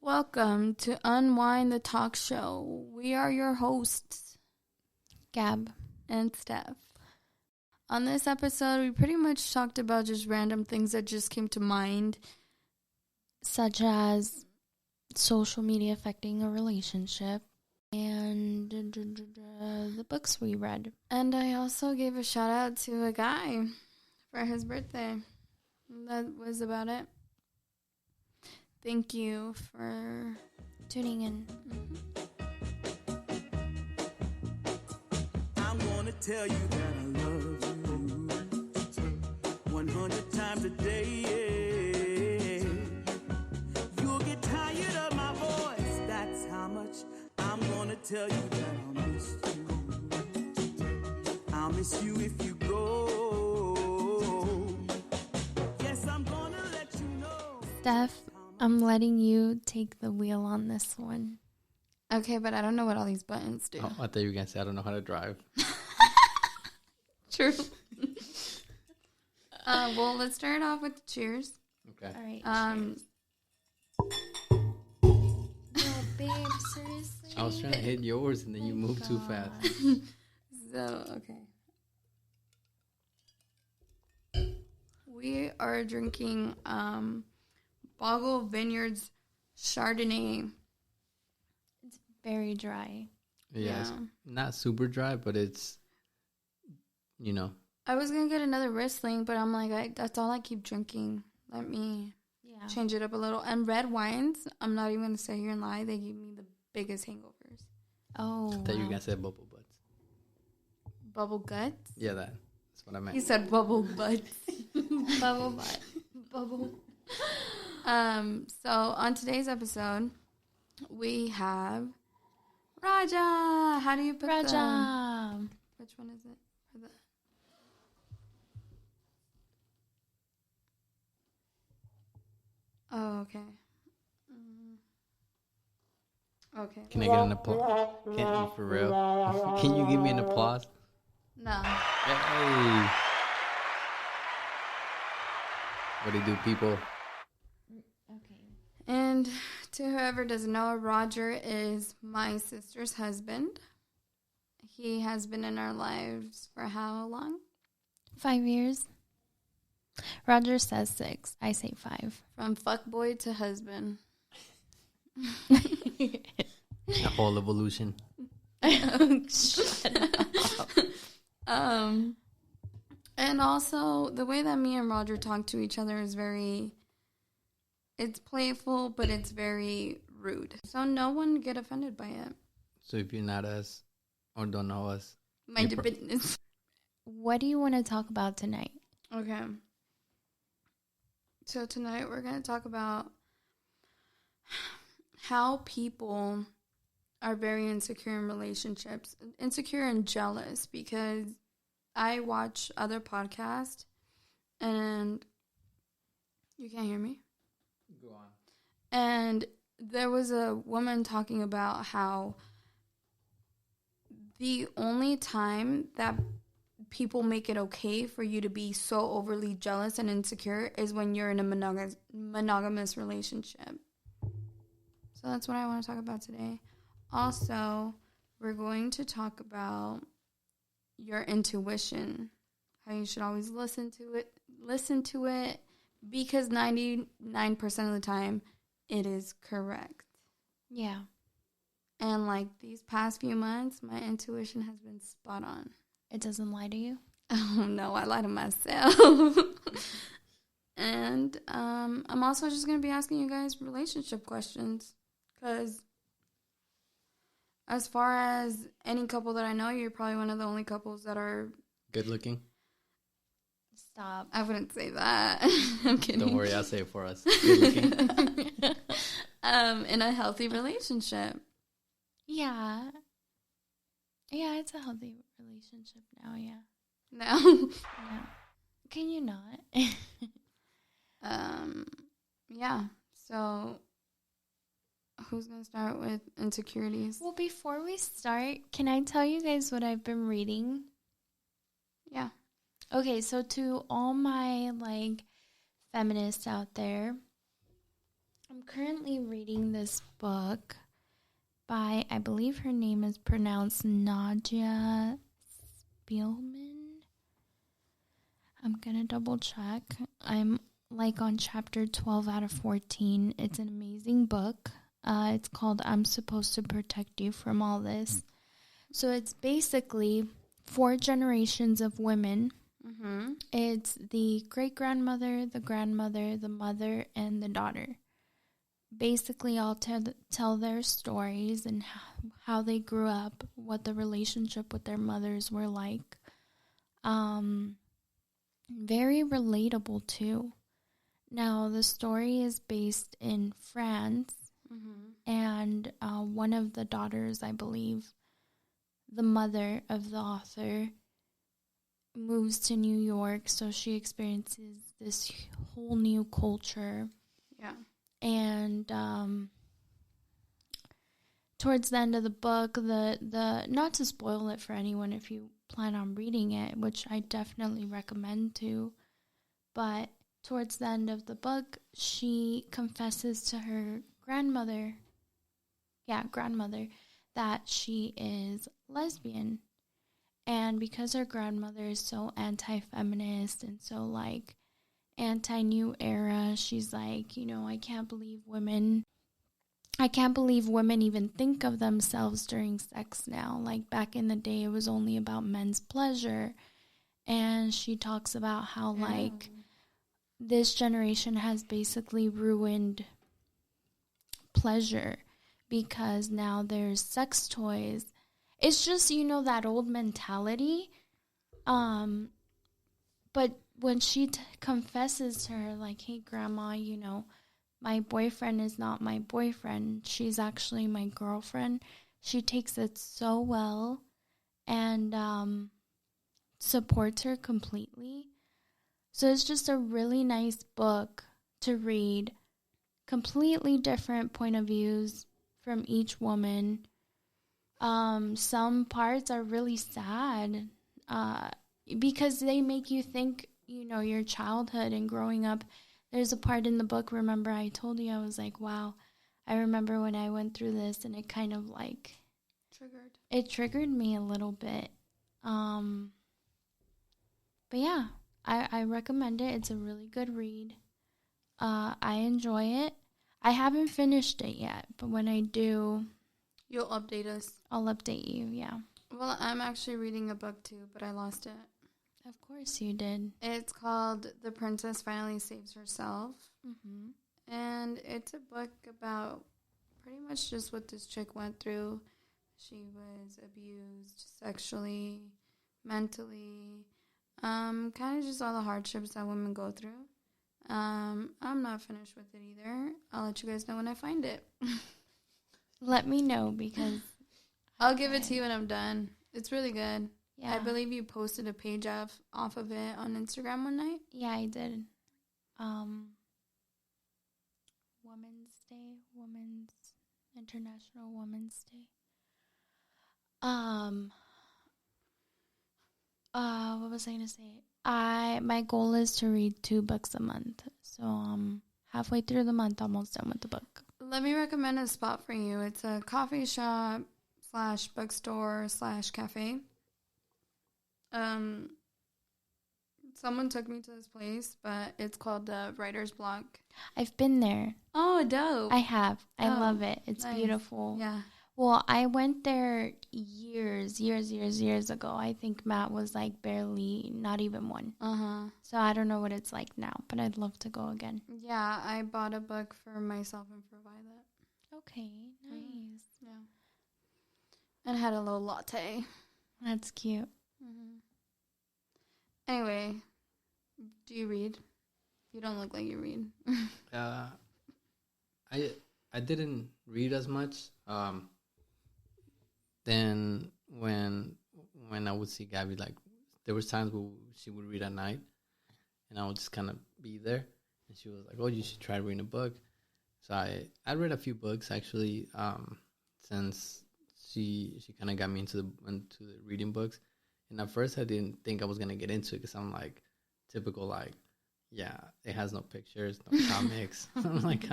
Welcome to Unwind the Talk Show. We are your hosts, Gab and Steph. On this episode, we pretty much talked about just random things that just came to mind. Such as social media affecting a relationship and the books we read. And I also gave a shout out to a guy for his birthday. That was about it. Thank you for tuning in. I'm gonna tell you that I love you 100 times a day. You'll get tired of my voice, that's how much I'm gonna tell you that I'll miss you. I'll miss you if you go. Yes, I'm gonna let you know. Steph, I'm letting you take the wheel on this one. Okay, but I don't know what all these buttons do. Oh, I thought you were going to say I don't know how to drive. True. Well, let's start off with cheers. Okay. All right. No, babe, seriously. I was trying to hit yours and then you moved too fast. So, okay. We are drinking Boggle Vineyards Chardonnay. It's very dry. Yeah. It's not super dry, but it's, you know. I was going to get another Riesling, but I'm like, that's all I keep drinking. Let me change it up a little. And red wines, I'm not even going to sit here and lie. They give me the biggest hangovers. Oh, I thought you were going to say bubble butts. Bubble guts? Yeah, that's what I meant. He said bubble butts. Bubble butt. Bubble. So on today's episode, we have Raja. How do you put Raja? Which one is it? Oh, okay. Okay. Can I get an applause? Can you, for real? Can you give me an applause? No. Hey. What do you do, people? Okay. And to whoever doesn't know, Roger is my sister's husband. He has been in our lives for how long? 5 years. Roger says 6. I say 5. From fuckboy to husband. A whole evolution. Shut up. And also, the way that me and Roger talk to each other is it's playful, but it's very rude. So no one get offended by it. So if you're not us or don't know us, Mind your business. What do you want to talk about tonight? Okay. So tonight we're going to talk about how people are very insecure in relationships. Insecure and jealous, because I watch other podcasts and you can't hear me? go on. And there was a woman talking about how the only time that people make it okay for you to be so overly jealous and insecure is when you're in a monogamous relationship. So that's what I want to talk about today. Also, we're going to talk about your intuition, how you should always listen to it, because 99% of the time it is correct. Yeah. And like these past few months, my intuition has been spot on. It doesn't lie to you? Oh no, I lie to myself. And I'm also just going to be asking you guys relationship questions, because as far as any couple that I know, you're probably one of the only couples that are Good looking? Stop. I wouldn't say that. I'm kidding. Don't worry, I'll say it for us. Good looking. In a healthy relationship. Yeah. Yeah, it's a healthy relationship now, yeah. No. Yeah. Can you not? Yeah. So who's going to start with insecurities? Well, before we start, can I tell you guys what I've been reading? Yeah. Okay, so to all my, feminists out there, I'm currently reading this book by, I believe her name is pronounced Nadia Spielman. I'm going to double check. I'm like on chapter 12 out of 14. It's an amazing book. It's called I'm Supposed to Protect You from All This. So it's basically 4 generations of women. Mm-hmm. It's the great-grandmother, the grandmother, the mother, and the daughter. Basically, all tell their stories and how they grew up, what the relationship with their mothers were like. Very relatable, too. Now, the story is based in France, and one of the daughters, I believe, the mother of the author, moves to New York, so she experiences this whole new culture. Yeah. And towards the end of the book, the not to spoil it for anyone if you plan on reading it, which I definitely recommend to, but towards the end of the book, she confesses to her grandmother, that she is lesbian. And because her grandmother is so anti-feminist and so, like, anti-new era, she's like, I can't believe women even think of themselves during sex now. Like, back in the day, it was only about men's pleasure. And she talks about how, like, this generation has basically ruined pleasure because now there's sex toys. It's just, that old mentality. But when she confesses to her, like, hey, Grandma, my boyfriend is not my boyfriend. She's actually my girlfriend. She takes it so well and supports her completely. So it's just a really nice book to read. Completely different point of views from each woman. Some parts are really sad because they make you think, your childhood and growing up. There's a part in the book, remember I told you, I was like, wow, I remember when I went through this, and it kind of like triggered me a little bit. But yeah, I recommend it. It's a really good read. I enjoy it. I haven't finished it yet, but when I do, You'll update us. I'll update you, yeah. Well, I'm actually reading a book too, but I lost it. Of course you did. It's called The Princess Finally Saves Herself. Mm-hmm. And it's a book about pretty much just what this chick went through. She was abused sexually, mentally, kind of just all the hardships that women go through. I'm not finished with it either. I'll let you guys know when I find it. Let me know because I'll give it to you when I'm done. It's really good. yeah. I believe you posted a page off of it on Instagram one night. Yeah, I did. International Women's Day. What was I gonna say? My goal is to read 2 books a month. So halfway through the month, almost done with the book. Let me recommend a spot for you. It's a coffee shop / bookstore / cafe. Someone took me to this place, but it's called the Writer's Block. I've been there. Oh, dope. I have. I love it. It's nice. Beautiful. Yeah. Well, I went there years ago. I think Matt was like barely, not even 1. Uh-huh. So I don't know what it's like now, but I'd love to go again. Yeah, I bought a book for myself and for Violet. Okay, nice. Yeah. And had a little latte. That's cute. Mm-hmm. Anyway, do you read? You don't look like you read. I didn't read as much. Then when I would see Gabby, like there was times where she would read at night, and I would just kind of be there, and she was like, "Oh, you should try reading a book." So I read a few books actually, since she kind of got me into the reading books. And at first, I didn't think I was gonna get into it because I'm like typical like, yeah, it has no pictures, no comics. I'm like,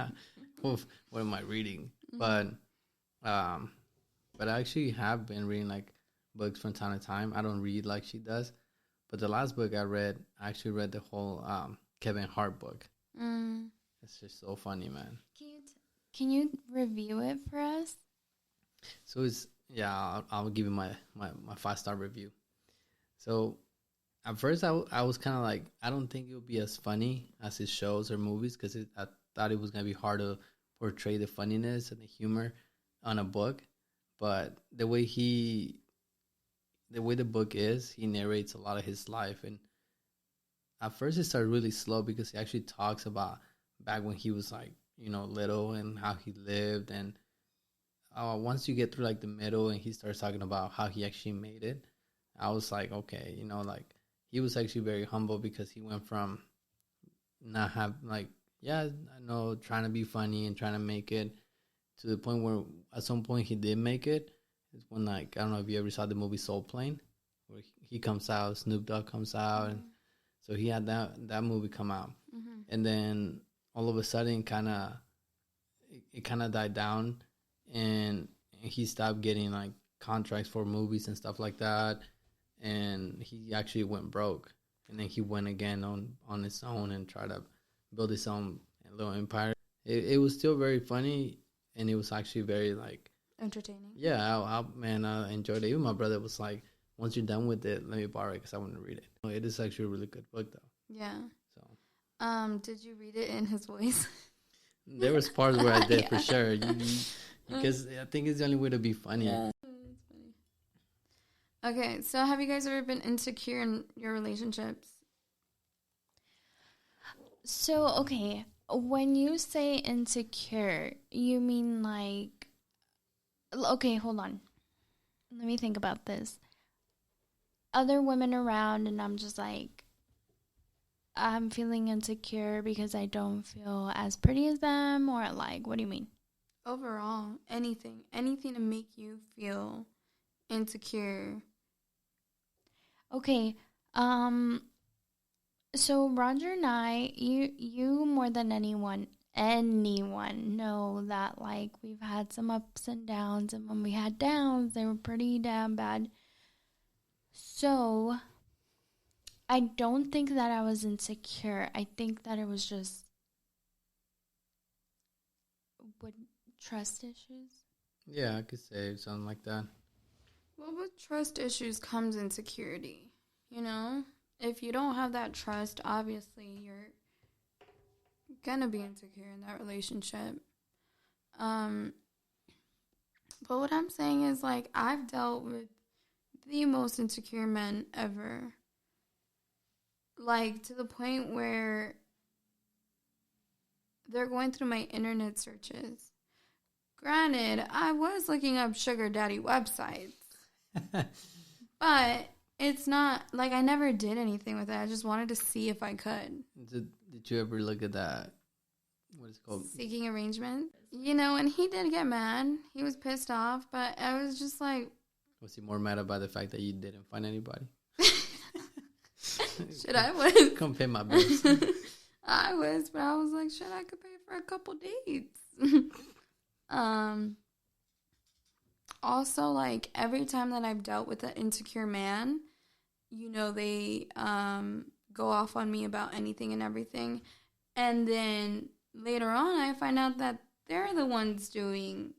what am I reading? Mm-hmm. But I actually have been reading like books from time to time. I don't read like she does, but the last book I actually read the whole Kevin Hart book. Mm. It's just so funny, man. Can you review it for us? So it's yeah, I'll give you my 5-star review. So at first I was kind of like, I don't think it would be as funny as his shows or movies because I thought it was gonna be hard to portray the funniness and the humor on a book, but the way the book is, he narrates a lot of his life, and at first it started really slow because he actually talks about back when he was like, little and how he lived, and once you get through like the middle and he starts talking about how he actually made it, I was like, okay, like he was actually very humble because he went from not have like, yeah, I know, trying to be funny and trying to make it to the point where at some point he did make it. It's when, like, I don't know if you ever saw the movie Soul Plane, where he comes out, Snoop Dogg comes out, and so he had that movie come out, and then all of a sudden, it kind of died down, and he stopped getting like contracts for movies and stuff like that, and he actually went broke, and then he went again on his own and tried to build his own little empire. It was still very funny, and it was actually very like Entertaining. yeah. I enjoyed it. Even my brother was like, "Once you're done with it, let me borrow it because I want to read it." It is actually a really good book, though. Yeah. So, did you read it in his voice? there was parts where I did Yeah. for sure. Because I think it's the only way to be funny. Yeah. That's funny. Okay, so have you guys ever been insecure in your relationships? So, okay, when you say insecure, you mean like, okay, hold on. Let me think about this. Other women around, and I'm just like, I'm feeling insecure because I don't feel as pretty as them, or like, what do you mean? Overall, anything to make you feel insecure. Okay, so Roger and I, you more than anyone know that like we've had some ups and downs, and when we had downs, they were pretty damn bad. So I don't think that I was insecure. I think that it was just trust issues. Yeah, I could say something like that. Well, with trust issues comes insecurity. If you don't have that trust, obviously you're gonna be insecure in that relationship. But what I'm saying is, like, I've dealt with the most insecure men ever. Like, to the point where they're going through my internet searches. Granted, I was looking up sugar daddy websites. But it's not, like, I never did anything with it. I just wanted to see if I could. Did you ever look at that? What is it called? Seeking arrangement. And he did get mad. He was pissed off, but I was just like... Was he more mad about the fact that you didn't find anybody? Shit, I was. Come pay my bills. I was, but I was like, shit, I could pay for a couple dates. Also, like, every time that I've dealt with an insecure man, they go off on me about anything and everything. And then later on, I find out that they're the ones doing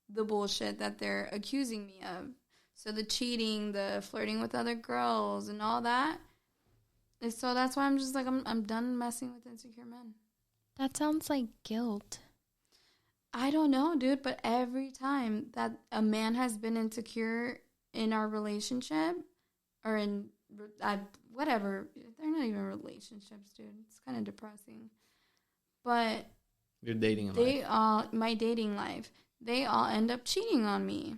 the bullshit that they're accusing me of. So the cheating, the flirting with other girls, and all that. And so that's why I'm just like, I'm done messing with insecure men. That sounds like guilt. I don't know, dude, but every time that a man has been insecure in our relationship or in whatever, they're not even relationships, dude. It's kind of depressing. But Your dating life. My dating life, they all end up cheating on me.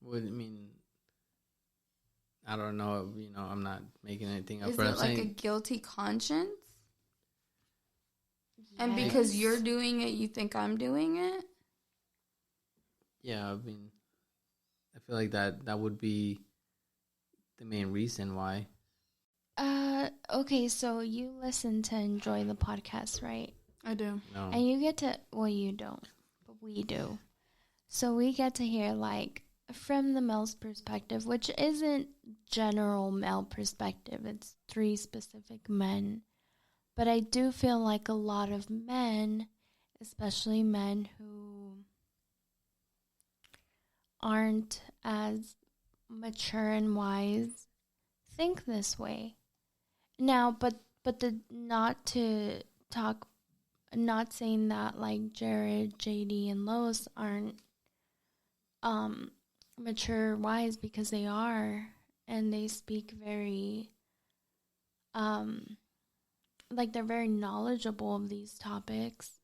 What do you mean? I don't know. I'm not making anything up. Is it like a guilty conscience? And because you're doing it, you think I'm doing it? Yeah, I mean, I feel like that would be the main reason why. Okay, so you listen to enjoy the podcast, right? I do. No. And you get to, well, you don't, but we do. So we get to hear, like, from the male's perspective, which isn't general male perspective. It's 3 specific men. But I do feel like a lot of men, especially men who aren't as mature and wise, think this way. Now, but not saying that like Jared, JD, and Lois aren't mature, wise, because they are, and they speak very like they're very knowledgeable of these topics.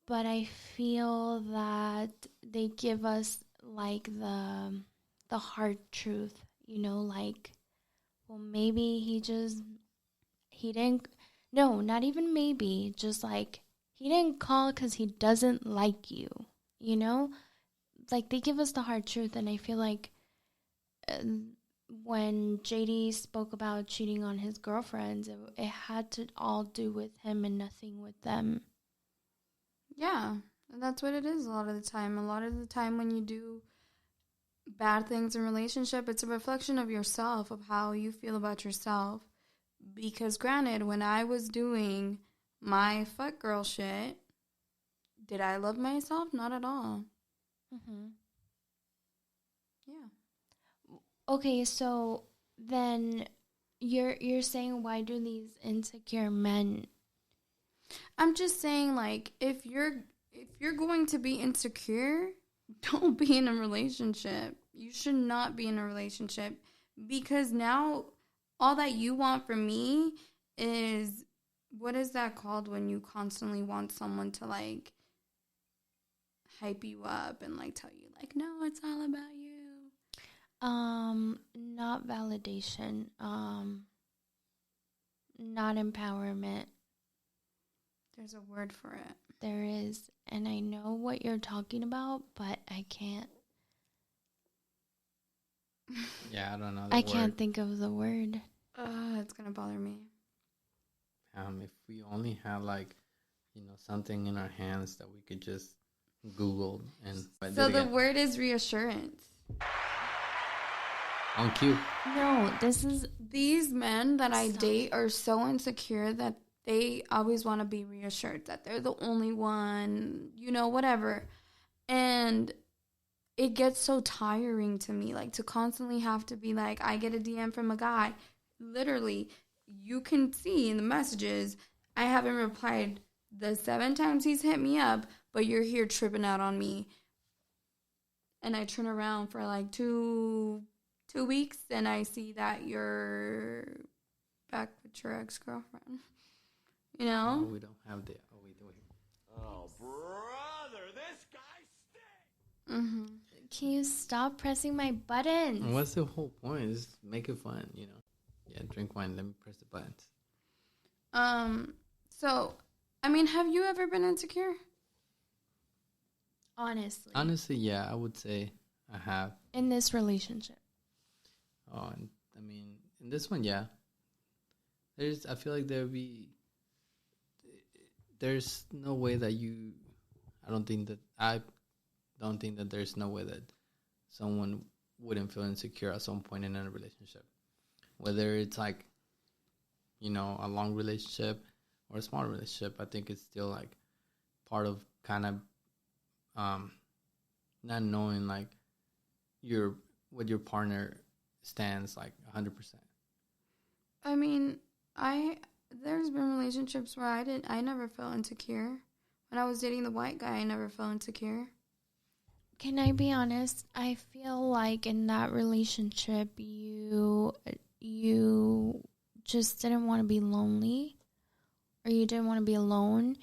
But I feel that they give us like the hard truth, like, well, maybe he didn't, no, not even maybe, just like, he didn't call because he doesn't like you, Like, they give us the hard truth, and I feel like when JD spoke about cheating on his girlfriends, it had to all do with him and nothing with them. Yeah, and that's what it is a lot of the time. A lot of the time when you do bad things in relationship, it's a reflection of yourself, of how you feel about yourself. Because granted, when I was doing my fuck girl shit, did I love myself? Not at all. Mm-hmm. Yeah. Okay, so then you're saying, why do these insecure men? I'm just saying, like, if you're going to be insecure, don't be in a relationship. You should not be in a relationship, because now all that you want from me is, what is that called when you constantly want someone to, like, hype you up and, like, tell you, like, no, it's all about you. Not validation, not empowerment. There's a word for it. There is, and I know what you're talking about, but I can't. Yeah, I don't know. I can't think of the word. It's gonna bother me. If we only had like, something in our hands that we could just Google and. So the word is reassurance. On cue. No, these men that I date are so insecure that they always want to be reassured that they're the only one, whatever. And it gets so tiring to me, like, to constantly have to be like, I get a DM from a guy. Literally, you can see in the messages, I haven't replied the 7 times he's hit me up, but you're here tripping out on me. And I turn around for like 2 weeks, and I see that you're back with your ex-girlfriend. No, we don't have the. Oh, we do. Oh, brother, this guy stinks. Mm-hmm. Can you stop pressing my buttons? What's the whole point? Just make it fun, Yeah, drink wine. Let me press the buttons. So, I mean, have you ever been insecure? Honestly, Yeah, I would say I have. in this relationship. Oh, and I mean, in this one, yeah. I feel like there's no way that I don't think that there's no way that someone wouldn't feel insecure at some point in a relationship. Whether it's like, a long relationship or a small relationship, I think it's still like part of kind of not knowing like what your partner stands like 100%. I mean, there's been relationships where I never felt insecure. When I was dating the white guy, I never felt insecure. Can I be honest? I feel like in that relationship, you just didn't want to be lonely, or you didn't want to be alone.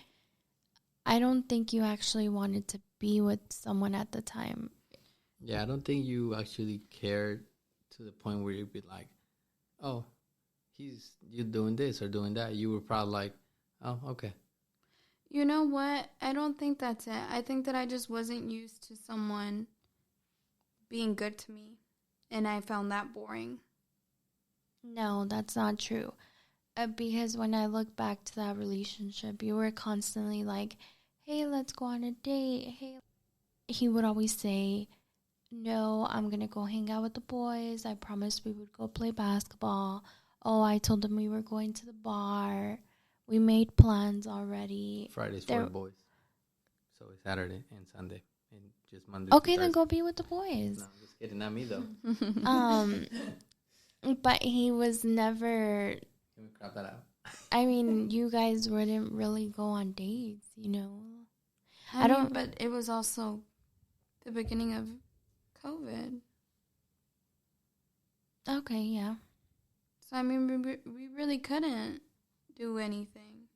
I don't think you actually wanted to be with someone at the time. Yeah, I don't think you actually cared to the point where you'd be like, oh, you doing this or doing that. You were probably like, oh, okay. You know what? I don't think that's it. I think that I just wasn't used to someone being good to me, and I found that boring. No, that's not true. Because when I look back to that relationship, you were constantly like, hey, let's go on a date. Hey, he would always say, no, I'm going to go hang out with the boys. I promised we would go play basketball. Oh, I told them we were going to the bar. We made plans already. Fridays for the boys. So it's Saturday and Sunday. And just Monday. Okay, then go be with the boys. No, I'm just kidding. Not me, though. But he was never... Can we crop that out? I mean, you guys wouldn't really go on dates, you know? I don't... But it was also the beginning of COVID. Okay, yeah. So, I mean, we really couldn't do anything.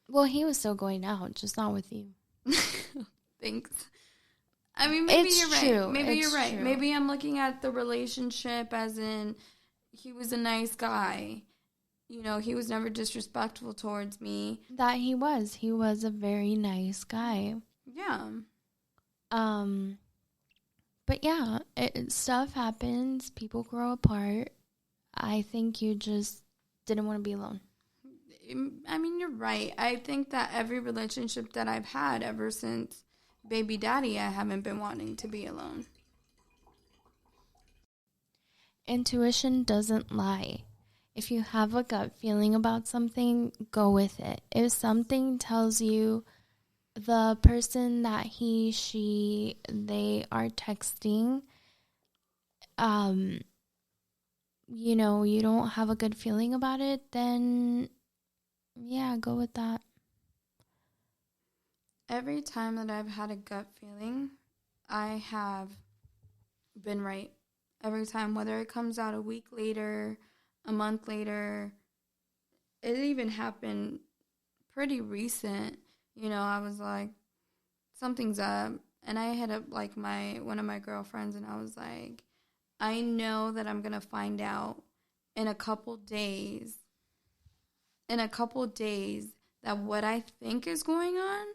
Well, he was still going out, just not with you. Thanks. I mean, maybe you're right. True. Maybe you're right. True. Maybe I'm looking at the relationship as in he was a nice guy. You know, he was never disrespectful towards me. That he was. He was a very nice guy. Yeah. But yeah, stuff happens. People grow apart. I think you just didn't want to be alone. I mean, you're right. I think that every relationship that I've had ever since baby daddy, I haven't been wanting to be alone. Intuition doesn't lie. If you have a gut feeling about something, go with it. If something tells you the person that he, she, they are texting, you know, you don't have a good feeling about it, then yeah, go with that. Every time that I've had a gut feeling, I have been right. Every time, whether it comes out a week later, a month later, it even happened pretty recent. You know, I was like, something's up. And I hit up like one of my girlfriends and I was like, I know that I'm going to find out in a couple days that what I think is going on,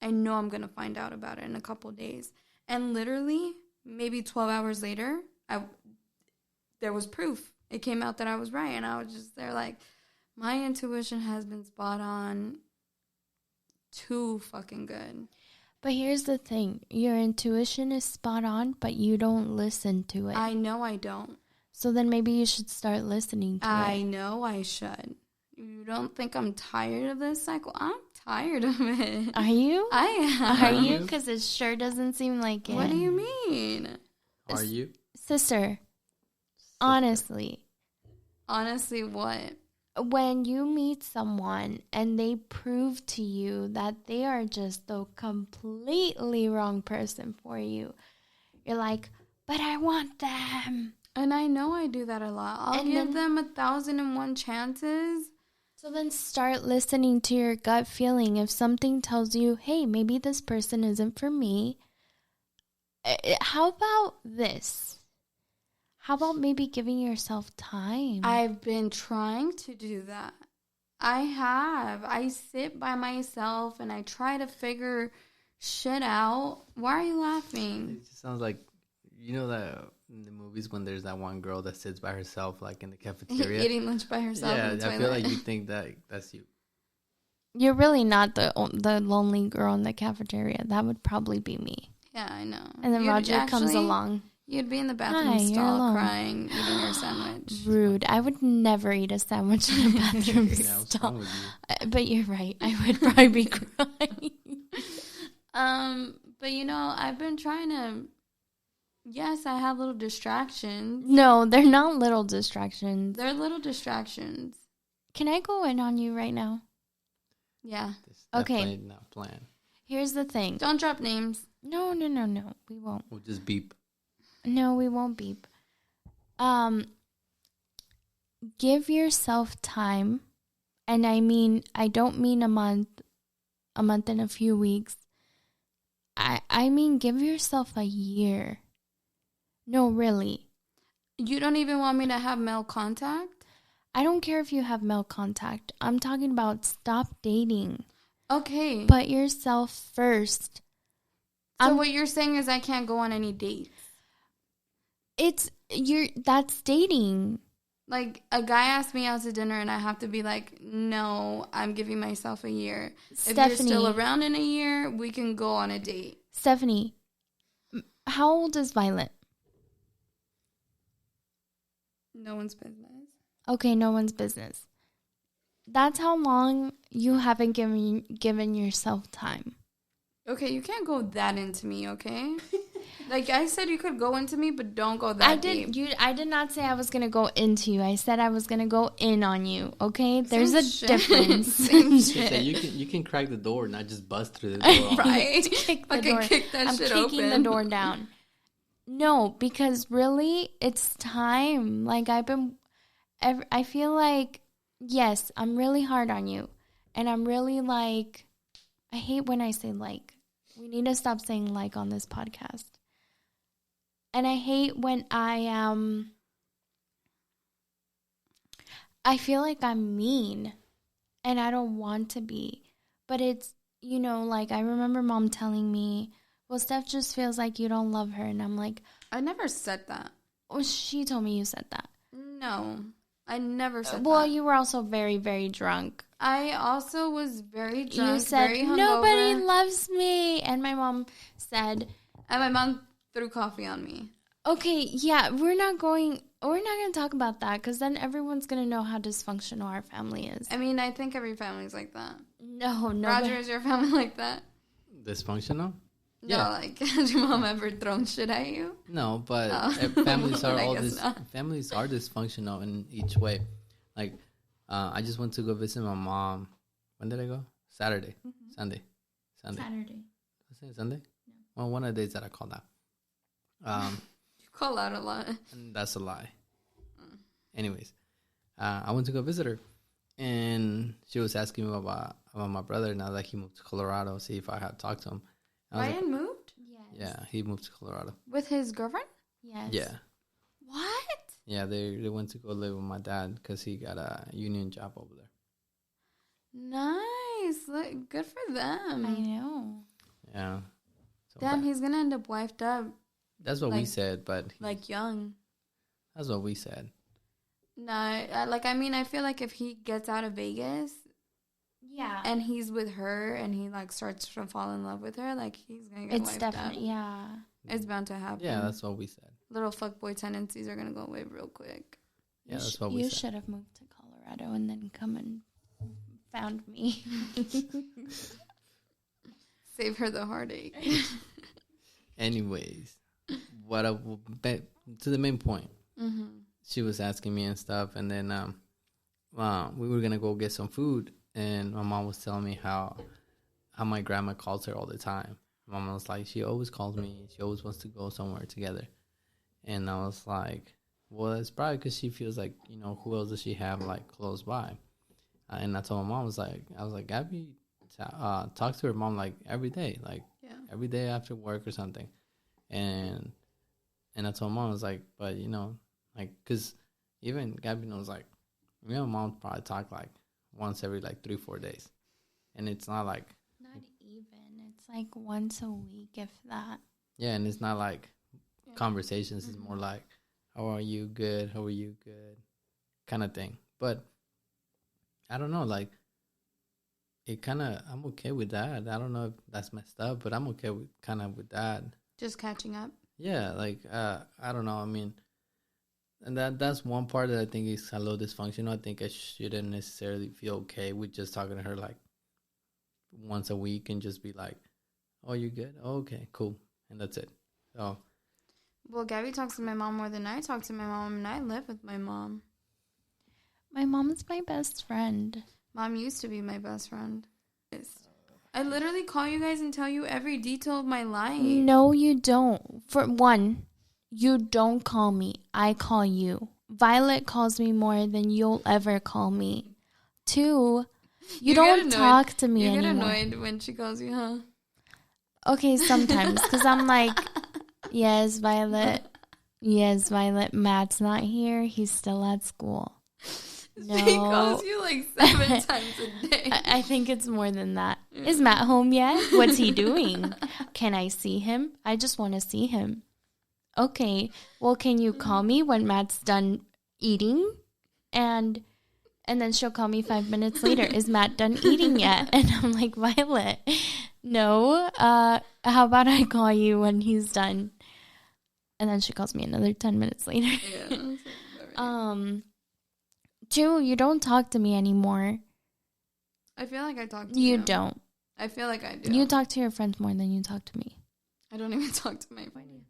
I know I'm going to find out about it in a couple days. And literally, maybe 12 hours later, there was proof. It came out that I was right. And I was just there like, my intuition has been spot on too fucking good. But here's the thing. Your intuition is spot on, but you don't listen to it. I know I don't. So then maybe you should start listening to it. I know I should. You don't think I'm tired of this cycle? I'm tired of it. Are you? I am. Are you? Because it sure doesn't seem like it. What do you mean? Are you? Sister, honestly. Honestly, what? When you meet someone and they prove to you that they are just the completely wrong person for you, you're like, but I want them. And I know I do that a lot. I'll give them 1,001 chances. So then start listening to your gut feeling. If something tells you, hey, maybe this person isn't for me, how about this? How about maybe giving yourself time? I've been trying to do that. I have. I sit by myself and I try to figure shit out. Why are you laughing? It just sounds like, you know that in the movies when there's that one girl that sits by herself, like in the cafeteria, eating lunch by herself. Yeah, in the I feel like you think that's you. You're really not the lonely girl in the cafeteria. That would probably be me. Yeah, I know. And then Roger comes along. You'd be in the bathroom stall crying, eating your sandwich. Rude. I would never eat a sandwich in a bathroom stall. But you're right. I would probably be crying. But you know, I've been trying to. Yes, I have little distractions. No, they're not little distractions. They're little distractions. Can I go in on you right now? Yeah. Okay. Not planned. Here's the thing. Don't drop names. No. We won't. We'll just beep. No, we won't beep. Give yourself time. And I don't mean a month and a few weeks. I mean, give yourself a year. No, really. You don't even want me to have male contact? I don't care if you have male contact. I'm talking about stop dating. Okay. Put yourself first. So what you're saying is I can't go on any dates? That's dating. Like, a guy asked me out to dinner, and I have to be like, no, I'm giving myself a year. Stephanie, if you're still around in a year, we can go on a date. Stephanie, how old is Violet? No one's business. Okay, no one's business. That's how long you haven't given yourself time. Okay, you can't go that into me, okay? Like I said, you could go into me, but don't go that deep. I did not say I was going to go into you. I said I was going to go in on you, okay? There's a difference. Same shit. You can crack the door, not just bust through the door. Right? Kick the Fucking door. kick that I'm shit kicking open. the door down. No, because really, it's time. Like, I feel like, yes, I'm really hard on you. And I'm really like, I hate when I say like. We need to stop saying like on this podcast. And I hate when I feel like I'm mean and I don't want to be. But it's, like I remember Mom telling me, well, Steph just feels like you don't love her. And I'm like, I never said that. well, she told me you said that. No, I never said that. Well, you were also very, very drunk. I also was very drunk, You said, very hungover. nobody loves me. And my mom said, And my mom threw coffee on me. okay, yeah, we're not going to talk about that because then everyone's going to know how dysfunctional our family is. I mean, I think every family's like that. No. Roger, is your family like that? Dysfunctional? No, Yeah. like, has your mom ever thrown shit at you? No, but Oh. families are I all guess not. families are dysfunctional in each way. Like, I just went to go visit my mom. When did I go? Saturday, Sunday. Saturday. Was it Sunday? No. Well, one of the days that I called out. You call out a lot. And that's a lie. Anyways, I went to go visit her, and she was asking me about my brother now that he moved to Colorado. See if I had talked to him. I was Ryan moved? Yes. yeah, he moved to Colorado. With his girlfriend? Yes. Yeah, What? yeah. They went to go live with my dad because he got a union job over there. Nice. Look, good for them. I know. Yeah. So Damn, he's going to end up wifed up, that's what we like- said, but like, young. that's what we said. No, I feel like if he gets out of Vegas Yeah. and he's with her and he, like, starts to fall in love with her, like, he's going to get It's wiped definitely, up. yeah. It's bound to happen. Yeah, that's what we said. Little fuckboy tendencies are going to go away real quick. Yeah, that's what we You said. should have moved to Colorado and then come and found me. Save her the heartache. Anyways, to the main point. Mm-hmm. She was asking me and stuff, and then we were gonna go get some food, and my mom was telling me how my grandma calls her all the time. My mom was like, she always calls me. She always wants to go somewhere together, and I was like, well, it's probably because she feels like, who else does she have like close by? And I told my mom, I was like, Gabby, talk to her mom like every day, like every day after work or something, and I told mom, I was like, but like, because even Gabby knows, like, me and my mom probably talk, like, once every, like, 3-4 days. And it's not, like... Not even. It's like once a week, if that. Yeah, and it's not, like, conversations. Mm-hmm. It's more like, how are you? Good. How are you? Good. Kind of thing. But, I don't know, like, it kind of... I'm okay with that. I don't know if that's messed up, but I'm okay with with that. Just catching up? Yeah, like, I don't know. I mean... And that's one part that I think is a little dysfunctional. I think I shouldn't necessarily feel okay with just talking to her like once a week and just be like, oh, you good? Oh, okay, cool. And that's it. So, well, Gabby talks to my mom more than I talk to my mom, and I live with my mom. My mom is my best friend. Mom used to be my best friend. I literally call you guys and tell you every detail of my life. No, you don't. For one, you don't call me. I call you. Violet calls me more than you'll ever call me. 2, you don't talk to me anymore. You get annoyed when she calls you, huh? Okay, sometimes. Because I'm like, yes, Violet. Yes, Violet. Matt's not here. He's still at school. No. She calls you like 7 times a day. I think it's more than that. Is Matt home yet? What's he doing? Can I see him? I just want to see him. Okay. Well, can you call me when Matt's done eating? And then she'll call me 5 minutes later. Is Matt done eating yet? And I'm like, Violet, no. How about I call you when he's done? And then she calls me another 10 minutes later. Yeah. 2, you don't talk to me anymore. I feel like I talk to you. You don't. I feel like I do. You talk to your friends more than you talk to me. I don't even talk to my friends.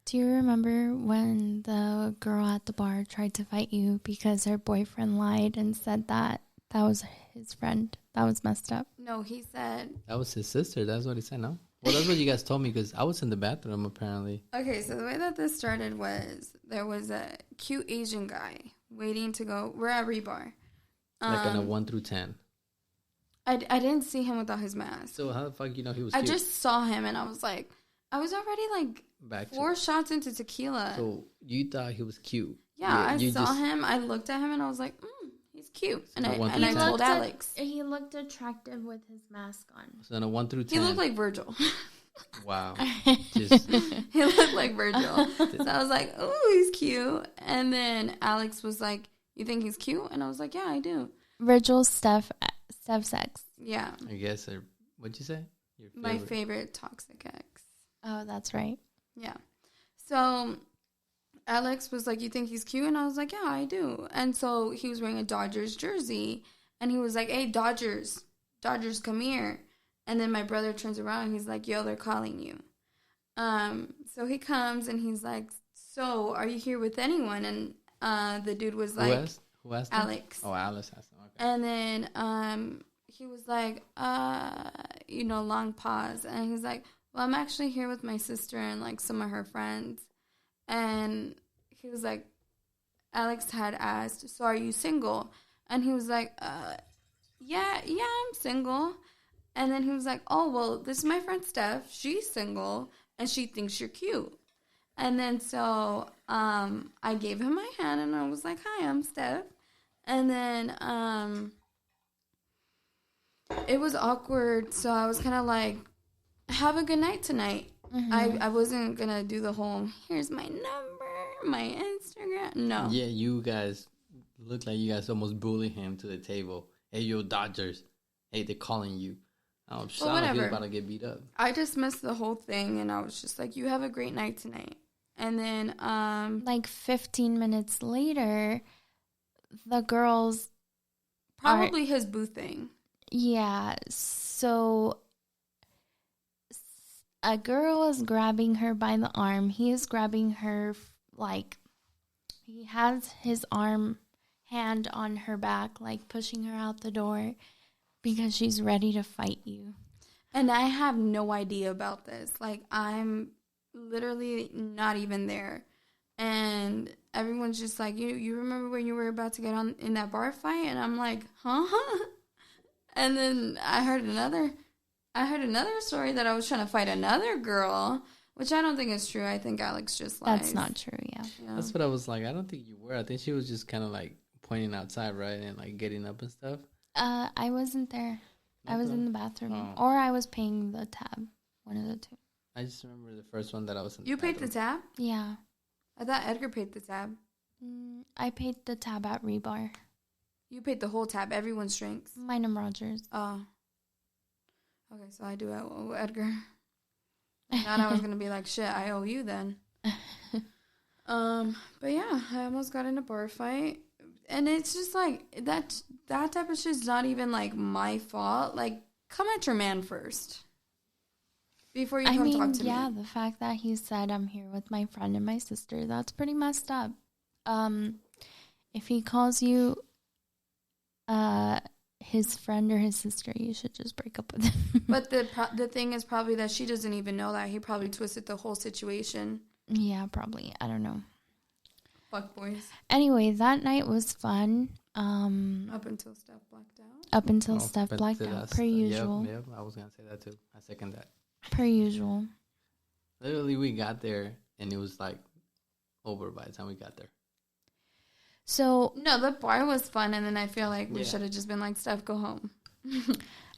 Do you remember when the girl at the bar tried to fight you because her boyfriend lied and said that was his friend? That was messed up. No, he said... That was his sister. That's what he said, no? Well, that's what you guys told me because I was in the bathroom, apparently. Okay, so the way that this started was there was a cute Asian guy waiting to go... We're at Rebar. Like on a 1 through 10. I didn't see him without his mask. So how the fuck you know he was I cute? just saw him and I was like... I was already like Back to 4 shots into tequila. So you thought he was cute? Yeah, I saw him. I looked at him and I was like, he's cute. And I told Alex. He looked attractive with his mask on. So on a 1 through 10. He looked like Virgil. Wow. He looked like Virgil. So I was like, oh, he's cute. And then Alex was like, you think he's cute? And I was like, yeah, I do. Virgil's Steph's ex. Yeah. I guess. What'd you say? Your favorite. My favorite toxic ex. Oh, that's right. Yeah. So Alex was like, you think he's cute? And I was like, yeah, I do. And so he was wearing a Dodgers jersey. And he was like, hey, Dodgers, come here. And then my brother turns around and he's like, yo, they're calling you. So he comes and he's like, so are you here with anyone? And the dude was like, Who asked Alex. Him? Oh, Alice asked him. Okay. And then he was like, long pause. And he's like, well, I'm actually here with my sister and, like, some of her friends. And he was like, Alex had asked, so are you single? And he was like, yeah, I'm single. And then he was like, oh, well, this is my friend Steph. She's single, and she thinks you're cute. And then so I gave him my hand, and I was like, hi, I'm Steph. And then it was awkward, so I was kind of like, have a good night tonight. Mm-hmm. I wasn't going to do the whole, here's my number, my Instagram. No. Yeah, you guys look like you guys almost bully him to the table. Hey, yo, Dodgers. Hey, they're calling you. I'm sure he was about to get beat up. I just missed the whole thing, and I was just like, you have a great night tonight. And then... like 15 minutes later, the girls... Probably his boo thing. Yeah, so... A girl is grabbing her by the arm. He is grabbing her, like, he has his hand on her back, like, pushing her out the door because she's ready to fight you. And I have no idea about this. Like, I'm literally not even there. And everyone's just like, you remember when you were about to get on in that bar fight? And I'm like, huh? And then I heard another story that I was trying to fight another girl, which I don't think is true. I think Alex just lies. That's not true, yeah. That's what I was like. I don't think you were. I think she was just kind of like pointing outside, right? And like getting up and stuff. I wasn't there. I was in the bathroom. Or I was paying the tab. One of the two. I just remember the first one that I was in. You paid the tab? Yeah. I thought Edgar paid the tab. I paid the tab at Rebar. You paid the whole tab, everyone's drinks. Mine and Rogers. Oh. Okay, so I do owe Edgar. Not I was going to be like, shit, I owe you then. But yeah, I almost got in a bar fight. And it's just like, that type of shit's not even like my fault. Like, come at your man first. Before you talk to me. Yeah, the fact that he said I'm here with my friend and my sister, that's pretty messed up. If he calls you his friend or his sister, you should just break up with him. But the thing is probably that she doesn't even know that. He probably twisted the whole situation. Yeah, probably. I don't know. Fuck boys. Anyway, that night was fun. Up until Steph blacked out. Up until Steph blacked out, per usual. Yep, I was going to say that too. I second that. Per usual. Literally, we got there, and it was like over by the time we got there. So no, the bar was fun, and then I feel like we should have just been like, Steph, go home.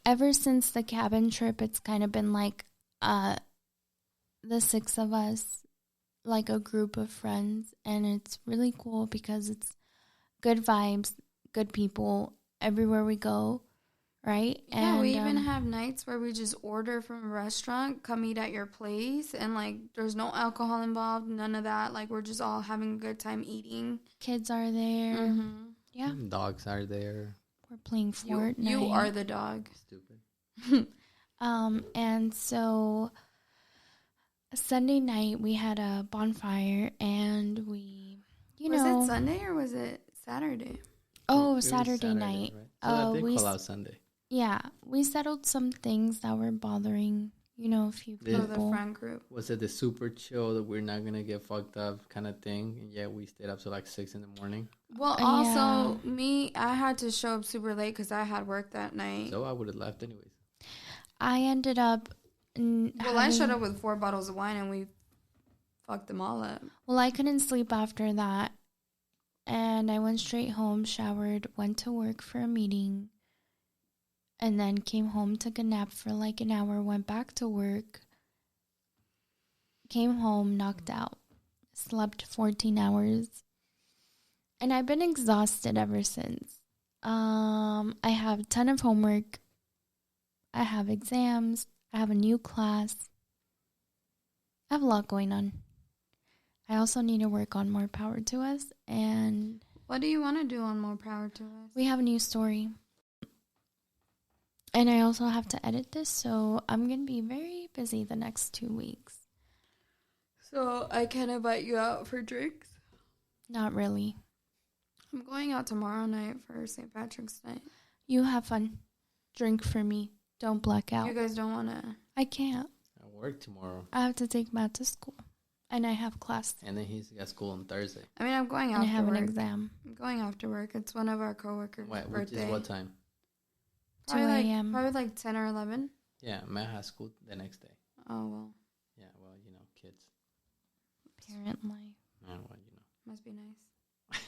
Ever since the cabin trip, it's kind of been like the 6 of us, like a group of friends, and it's really cool because it's good vibes, good people everywhere we go, right? Yeah, and we even have nights where we just order from a restaurant, come eat at your place, and, like, there's no alcohol involved, none of that. Like, we're just all having a good time eating. kids are there. Mm-hmm. Yeah, Dogs are there. we're playing Fortnite. You are the dog. Stupid. And so Sunday night we had a bonfire, and we, Was it Sunday or was it Saturday? Oh, It was Saturday night. Right? So they we call out Sunday. Yeah, we settled some things that were bothering, a few Yeah. Oh, people. the friend group. Was it the super chill that we're not gonna get fucked up kind of thing? And yeah, we stayed up till like 6 a.m. Well, also, I had to show up super late because I had work that night. So I would have left anyways. I ended up. I showed up with 4 bottles of wine and we fucked them all up. Well, I couldn't sleep after that, and I went straight home, showered, went to work for a meeting, and then came home, took a nap for like an hour, went back to work, came home, knocked out, slept 14 hours, and I've been exhausted ever since. I have a ton of homework. I have exams. I have a new class. I have a lot going on. I also need to work on More Power to Us, and What do you want to do on More Power to Us? we have a new story. And I also have to edit this, so I'm going to be very busy the next 2 weeks. So I can invite you out for drinks? Not really. I'm going out tomorrow night for St. Patrick's Night. You have fun. Drink for me. Don't black out. You guys don't want to... I can't. I work tomorrow. I have to take Matt to school. And I have class. And then he's got school on Thursday. I mean, I'm going And I after have work. an exam. I'm going after work. It's one of our coworkers' Which birthday. is what time? 2 a.m. Probably like 10 or 11. Yeah, Matt has school the next day. Oh, well. Yeah, well, kids. Parent life. Well, Must be nice.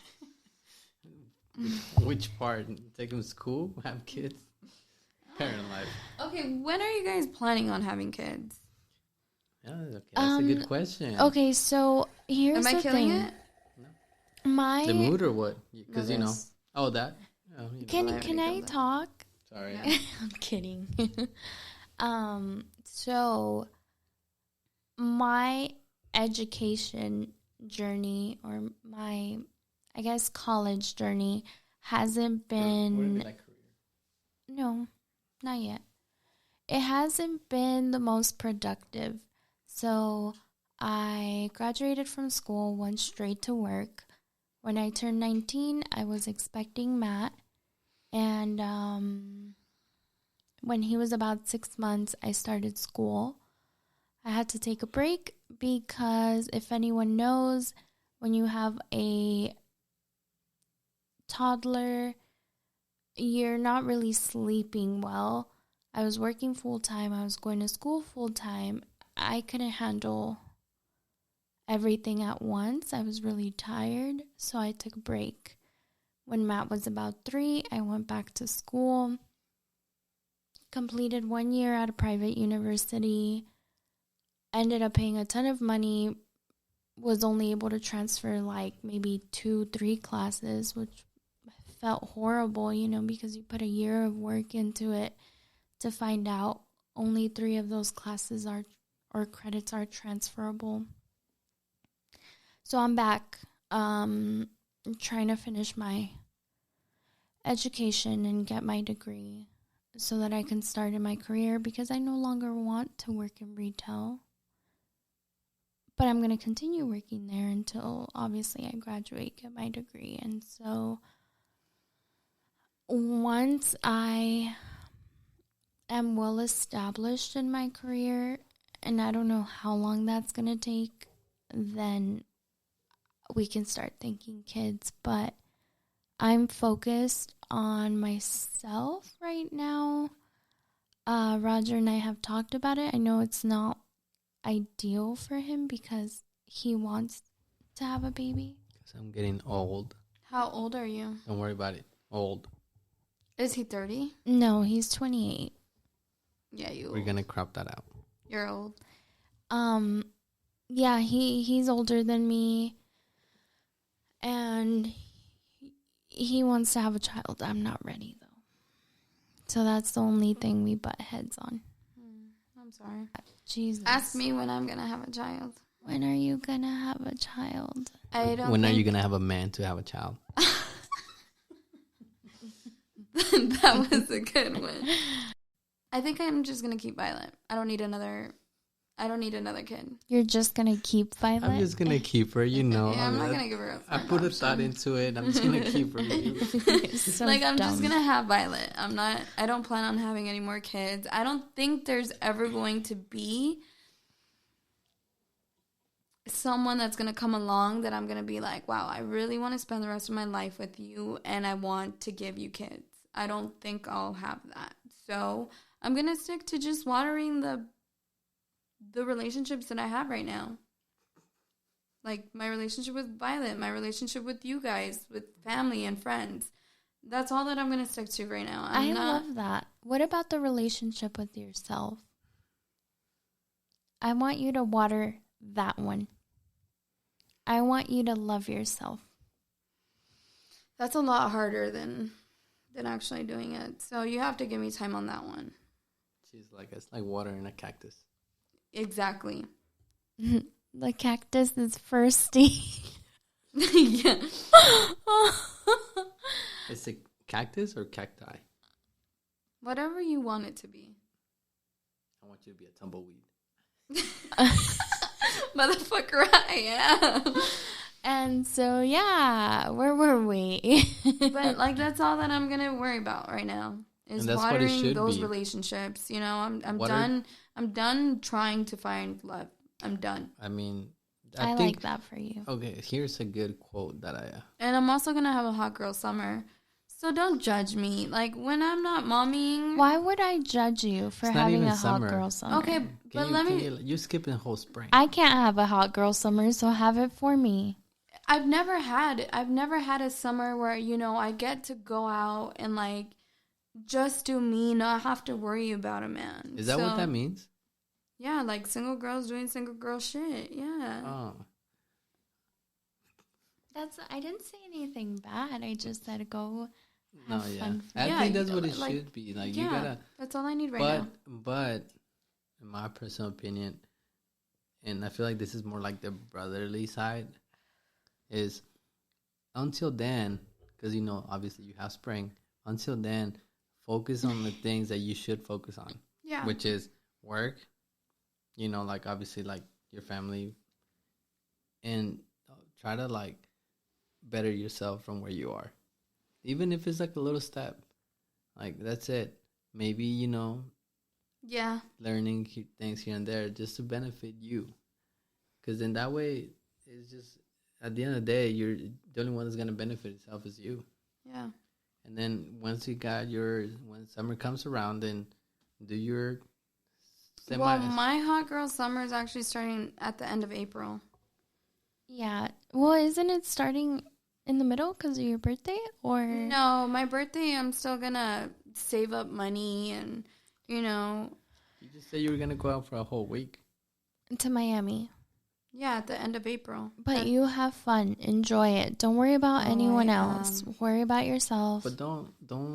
Which part? Take them to school? Have kids? Parent life. Okay, when are you guys planning on having kids? Yeah, okay. That's a good question. Okay, so here's Am I the killing thing. it? The mood or what? Because, No, Oh, that? Oh, Can I talk? Sorry. Yeah. I'm kidding. So my education journey, or my, I guess, college journey hasn't been... No, not yet. It hasn't been the most productive. So I graduated from school, went straight to work. When I turned 19, I was expecting Matt. And when he was about 6 months, I started school. I had to take a break because if anyone knows, when you have a toddler, you're not really sleeping well. I was working full-time. I was going to school full-time. I couldn't handle everything at once. I was really tired, so I took a break. When Matt was about 3, I went back to school, completed 1 year at a private university, ended up paying a ton of money, was only able to transfer like maybe 2-3 classes, which felt horrible, because you put a year of work into it to find out only 3 of those classes or credits are transferable. So I'm back trying to finish my education and get my degree so that I can start in my career, because I no longer want to work in retail. But I'm going to continue working there until, obviously, I graduate, get my degree. And so once I am well established in my career, and I don't know how long that's going to take, then we can start thinking kids. But I'm focused on myself right now. Roger and I have talked about it. I know it's not ideal for him because he wants to have a baby. Because I'm getting old. How old are you? Don't worry about it. Old. Is he 30? No, he's 28. Yeah, We're going to crop that out. You're old. Yeah, he's older than me. And he wants to have a child. I'm not ready, though. So that's the only thing we butt heads on. I'm sorry. Jesus. Ask me when I'm going to have a child. When are you going to have a child? When are you going to have a man to have a child? That was a good one. I think I'm just going to keep Violet. I don't need another kid. You're just going to keep Violet? I'm just going to keep her, you know. Yeah, I'm not going to give her up. I put a thought into it. I'm just going to keep her. So I'm dumb. just going to have Violet. I don't plan on having any more kids. I don't think there's ever going to be someone that's going to come along that I'm going to be like, wow, I really want to spend the rest of my life with you and I want to give you kids. I don't think I'll have that. So I'm going to stick to just watering the relationships that I have right now. Like my relationship with Violet, my relationship with you guys, with family and friends. That's all that I'm going to stick to right now. I love that. What about the relationship with yourself? I want you to water that one. I want you to love yourself. That's a lot harder than actually doing it. So you have to give me time on that one. She's like, it's like watering a cactus. Exactly. The cactus is thirsty. Yeah. Is it cactus or cacti? Whatever you want it to be. I want you to be a tumbleweed. Motherfucker, I am. And so, yeah, where were we? But, like, that's all that I'm going to worry about right now is watering those relationships. You know, I'm done trying to find love. I'm done. I mean, I think, like that for you. Okay, here's a good quote that And I'm also going to have a hot girl summer. So don't judge me. Like, when I'm not momming. Why would I judge you for having a hot girl summer? Okay, you're skipping the whole spring. I can't have a hot girl summer, so have it for me. I've never had a summer where, you know, I get to go out and, like, just do me, not have to worry about a man. Is that what that means? Yeah, like single girls doing single girl shit. Yeah. Oh. I didn't say anything bad. I just said go have fun. I think that's what it should be. Like, you gotta. That's all I need now. But, in my personal opinion, and I feel like this is more like the brotherly side, is until then, because, you know, obviously you have spring. Until then, focus on the things that you should focus on. Yeah. Which is work, you know, like, obviously, like, your family. And try to, like, better yourself from where you are. Even if it's, like, a little step. Like, that's it. Maybe, you know. Yeah. Learning things here and there just to benefit you. Because in that way, it's just, at the end of the day, you're the only one that's going to benefit itself is you. Yeah. And then once when summer comes around, then do your Well, my hot girl summer is actually starting at the end of April. Yeah. Well, isn't it starting in the middle because of your birthday? Or no, my birthday, I'm still going to save up money and, you know. You just said you were going to go out for a whole week. To Miami. Yeah, at the end of April. But you have fun. Enjoy it. Don't worry about anyone else. Worry about yourself. But don't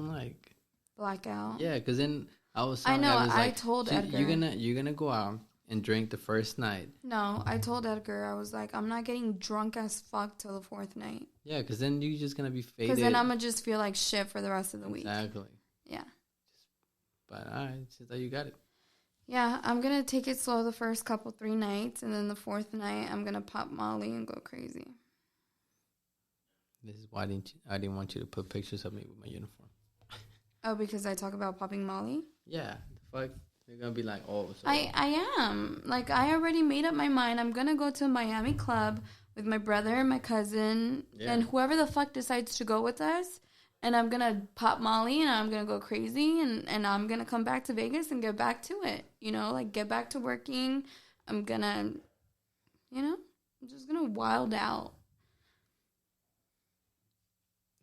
like black out. Yeah, because then I told Edgar. You're gonna go out and drink the first night. No, I told Edgar, I was like, I'm not getting drunk as fuck till the fourth night. Yeah, because then you're just gonna be faded. Because then I'm gonna just feel like shit for the rest of the week. Exactly. Yeah. But alright, just that you got it. Yeah, I'm going to take it slow the first 3 nights, and then the fourth night, I'm going to pop Molly and go crazy. This is why I didn't want you to put pictures of me with my uniform. Oh, because I talk about popping Molly? Yeah, the fuck? You're going to be like, oh. So I am. Like, I already made up my mind. I'm going to go to a Miami club with my brother and my cousin, and whoever the fuck decides to go with us. And I'm going to pop Molly, and I'm going to go crazy, and I'm going to come back to Vegas and get back to it. You know, like, get back to working. I'm going to, you know, I'm just going to wild out.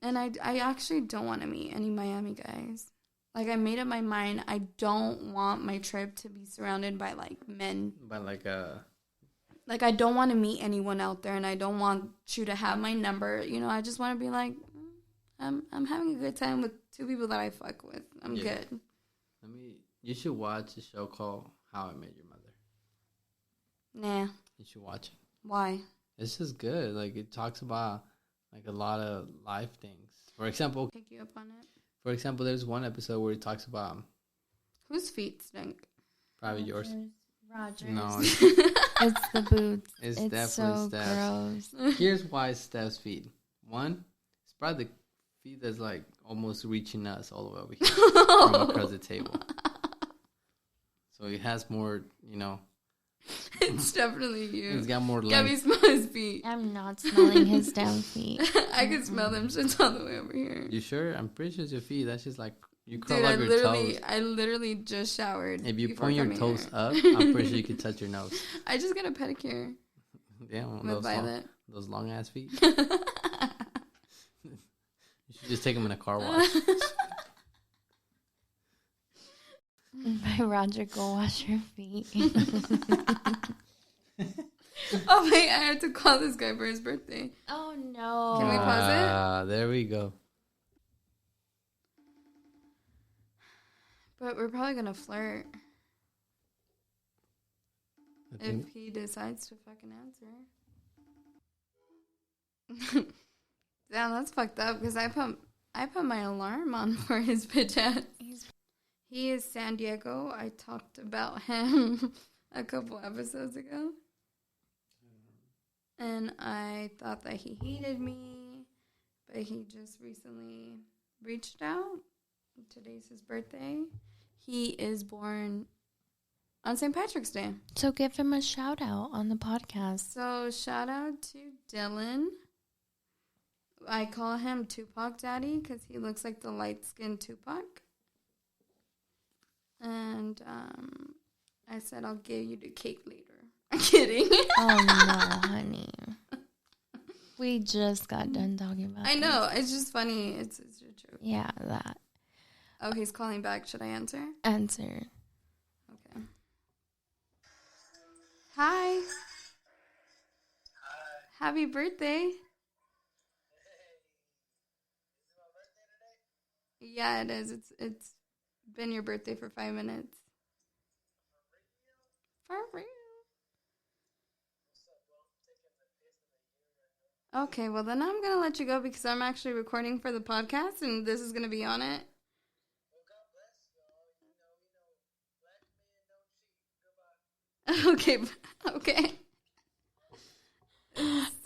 And I actually don't want to meet any Miami guys. Like, I made up my mind. I don't want my trip to be surrounded by, like, men. Like, I don't want to meet anyone out there, and I don't want you to have my number. You know, I just want to be like, I'm having a good time with 2 people that I fuck with. I'm good. You should watch a show called How I Met Your Mother. Nah. You should watch it. Why? It's just good. Like, it talks about like a lot of life things. For example, Pick you up on it. For example, there's one episode where it talks about whose feet stink. probably yours. Rogers. No, It's the boots. it's It's definitely so Steph's. gross. Here's why it's Steph's feet. One, it's probably the feet that's like almost reaching us all the way over here from across the table. So it has more, It's definitely you. it's got more Gabby, length. smell his feet. I'm not smelling his damn feet. I can smell them shits all the way over here. You sure? I'm pretty sure it's your feet. That's just like you curl Dude, up your toes. I literally just showered. If you before point your coming toes here. up, I'm pretty sure you could touch your nose. I just got a pedicure Yeah, one of with Violet. those long ass feet. You should just take them in a car wash. By Roger, go wash your feet. Oh wait, I have to call this guy for his birthday. Oh no. Can we pause it? There we go. But we're probably gonna flirt I if think he decides to fucking answer. Damn, that's fucked up because I put my alarm on for his bitch ass. He is San Diego. I talked about him a couple episodes ago. And I thought that he hated me, but he just recently reached out. Today's his birthday. He is born on St. Patrick's Day. So give him a shout out on the podcast. So shout out to Dylan. I call him Tupac Daddy because he looks like the light-skinned Tupac. And I said I'll give you the cake later. I'm kidding. Oh no, honey. We just got done talking about I know. It's just funny. It's a joke. Yeah, that. Oh, he's calling back. Should I answer? Answer. Okay. Hi. Hi. Happy birthday. Yeah, it is. It's been your birthday for 5 minutes. For real. Okay, well then I'm going to let you go because I'm actually recording for the podcast and this is going to be on it. Okay, okay.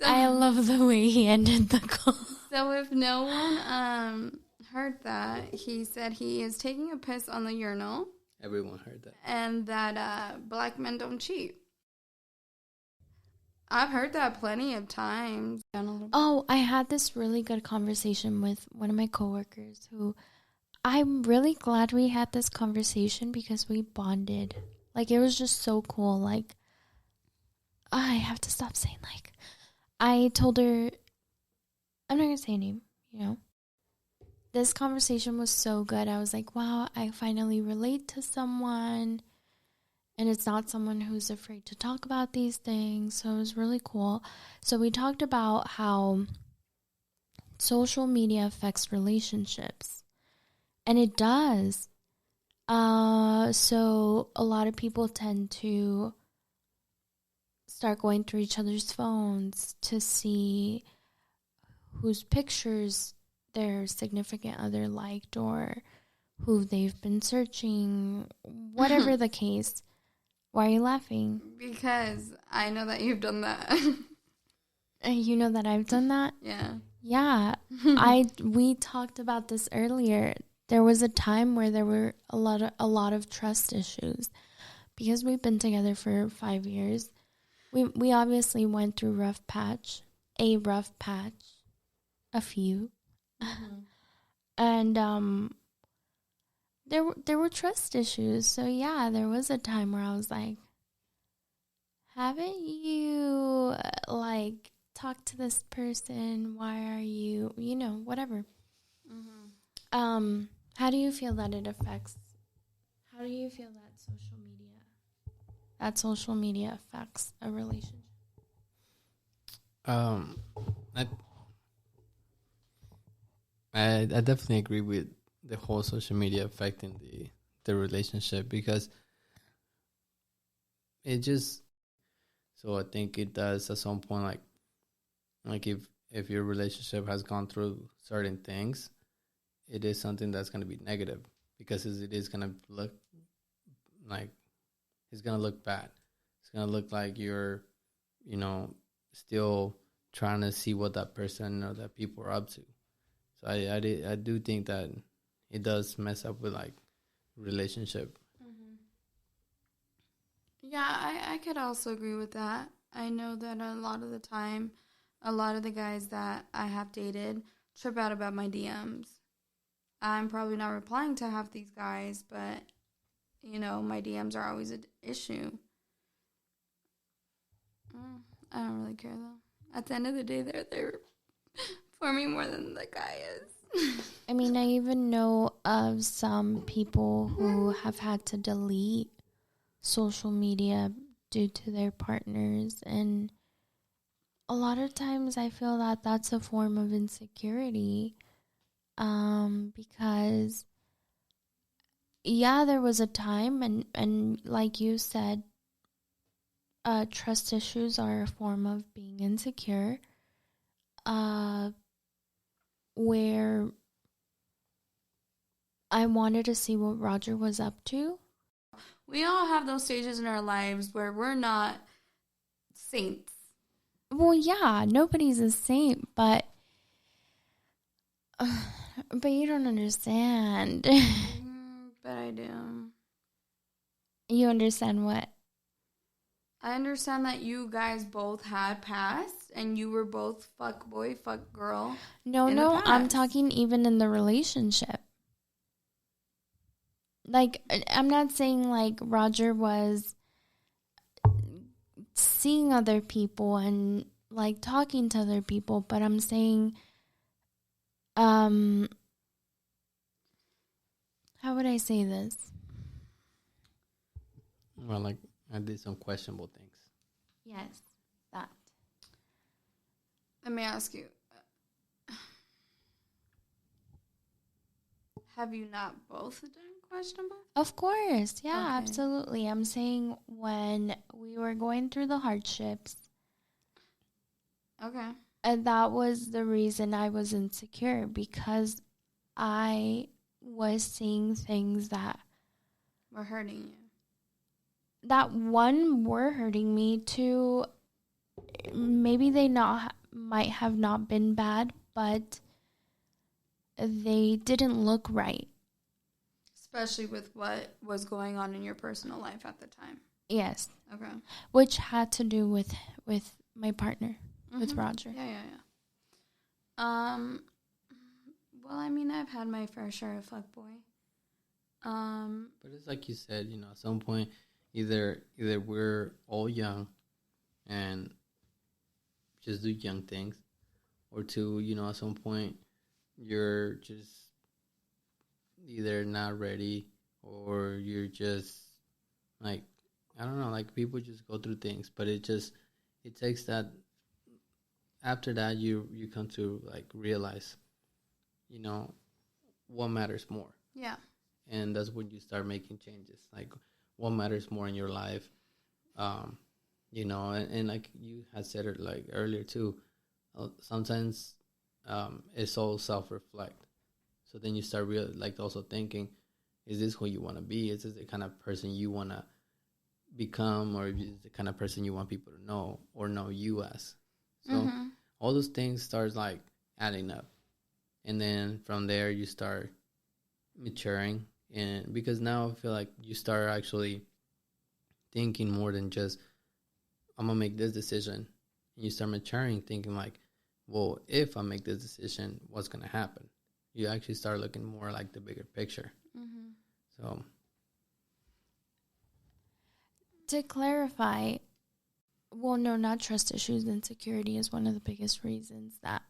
I love the way he ended the call. So if no one heard that, he said he is taking a piss on the urinal. everyone heard that. And that black men don't cheat. I've heard that plenty of times. Oh, I had this really good conversation with one of my coworkers who I'm really glad we had this conversation because we bonded. Like, it was just so cool. Like, I have to stop saying like. I told her, I'm not going to say a name, This conversation was so good. I was like, wow, I finally relate to someone. And it's not someone who's afraid to talk about these things. So it was really cool. So we talked about how social media affects relationships. And it does. So a lot of people tend to start going through each other's phones to see whose pictures their significant other liked or who they've been searching, whatever the case. Why are you laughing? Because I know that you've done that. And you know that I've done that? Yeah. Yeah. We talked about this earlier. There was a time where there were a lot of trust issues. Because we've been together for 5 years. We obviously went through a rough patch, a few. Mm-hmm. And there were trust issues. So yeah, there was a time where I was like, haven't you talked to this person? Why are you, whatever. Mm-hmm. How do you feel that it affects? How do you feel that social media affects a relationship? I definitely agree with the whole social media affecting the relationship, because it just, so I think it does at some point, like if your relationship has gone through certain things, it is something that's going to be negative, because it is going to look like, it's going to look bad. It's going to look like you're, still trying to see what that person or that people are up to. So I do think that it does mess up with like relationship. Mm-hmm. Yeah, I could also agree with that. I know that a lot of the time, a lot of the guys that I have dated trip out about my DMs. I'm probably not replying to half these guys, but, my DMs are always an issue. I don't really care, though. At the end of the day, they're there for me more than the guy is. I mean, I even know of some people who have had to delete social media due to their partners, and a lot of times I feel that that's a form of insecurity, because there was a time, and like you said, trust issues are a form of being insecure, where I wanted to see what Roger was up to. We all have those stages in our lives where we're not saints. Well, yeah, nobody's a saint, but you don't understand. But I do. You understand what? I understand that you guys both had past, and you were both fuck boy, fuck girl. No, I'm talking even in the relationship. Like, I'm not saying like Roger was seeing other people and like talking to other people, but I'm saying, how would I say this? Well, like, I did some questionable things. Yes, that. Let me ask you. Have you not both done questionable? Of course, yeah, Okay. Absolutely. I'm saying when we were going through the hardships, Okay. and that was the reason I was insecure, because I was seeing things that We're hurting you. that one were hurting me. Two, maybe they might have not been bad, but they didn't look right. Especially with what was going on in your personal life at the time. Yes. Okay. Which had to do with my partner, with Roger. Yeah. Well, I mean, I've had my fair share of fuckboy. But it's like you said, at some point, either we're all young and just do young things, or two, at some point you're just either not ready, or you're just like, I don't know, like people just go through things, but it takes that. After that, you come to like realize, what matters more. Yeah. And that's when you start making changes, like what matters more in your life. And like you had said it like earlier too, sometimes it's all self-reflect. So then you start also thinking, is this who you want to be? Is this the kind of person you want to become, or is this the kind of person you want people to know or know you as? So all those things start like adding up, and then from there you start maturing. And because now I feel like you start actually thinking more than just, I'm gonna make this decision. And you start maturing, thinking like, well, if I make this decision, what's gonna happen? You actually start looking more like the bigger picture. So to clarify, well, no, not trust issues. Insecurity is one of the biggest reasons that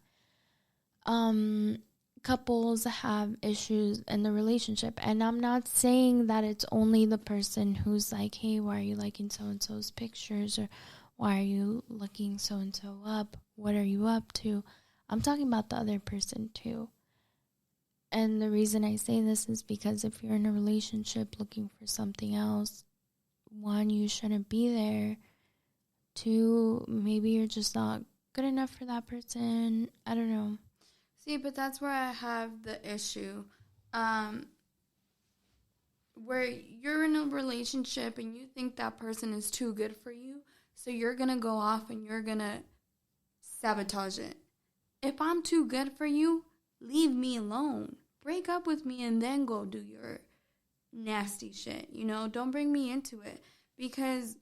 couples have issues in the relationship. And I'm not saying that it's only the person who's like, hey, why are you liking so-and-so's pictures? Or why are you looking so-and-so up? What are you up to? I'm talking about the other person too. And the reason I say this is because if you're in a relationship looking for something else, one, you shouldn't be there. Two, maybe you're just not good enough for that person. I don't know. See, but that's where I have the issue. Where you're in a relationship and you think that person is too good for you, so you're going to go off and you're going to sabotage it. If I'm too good for you, leave me alone. Break up with me and then go do your nasty shit. You know, don't bring me into it because...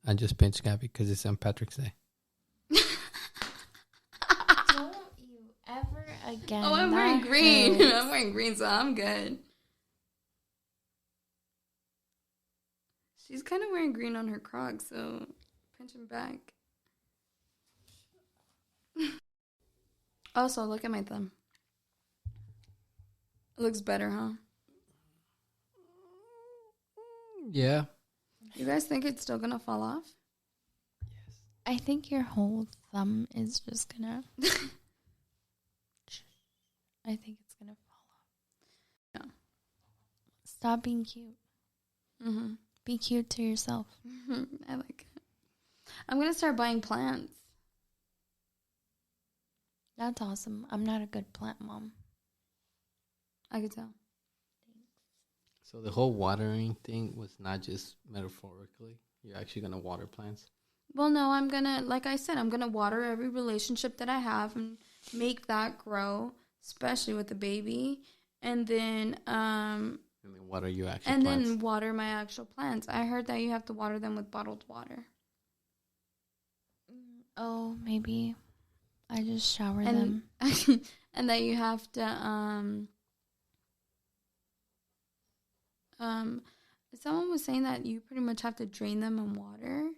I just pinched Gabby because it's St. Patrick's Day. Don't you ever again. Oh, I'm wearing green. I'm wearing green, so I'm good. She's kind of wearing green on her Crocs, so pinch him back. Also, look at my thumb. It looks better, huh? Yeah. You guys think it's still gonna fall off? Yes. I think your whole thumb is just gonna... I think it's gonna fall off. Yeah. Stop being cute. Mm-hmm. Be cute to yourself. I like it. I'm gonna start buying plants. That's awesome. I'm not a good plant mom. I could tell. So the whole watering thing was not just metaphorically. You're actually going to water plants? Well, no, I'm gonna, like I said, I'm gonna water every relationship that I have and make that grow, especially with the baby. And then, And then what are you actually and plants? then water my actual plants. I heard that you have to water them with bottled water. Oh, maybe. I just shower And them. and that you have to someone was saying that you pretty much have to drain them in water,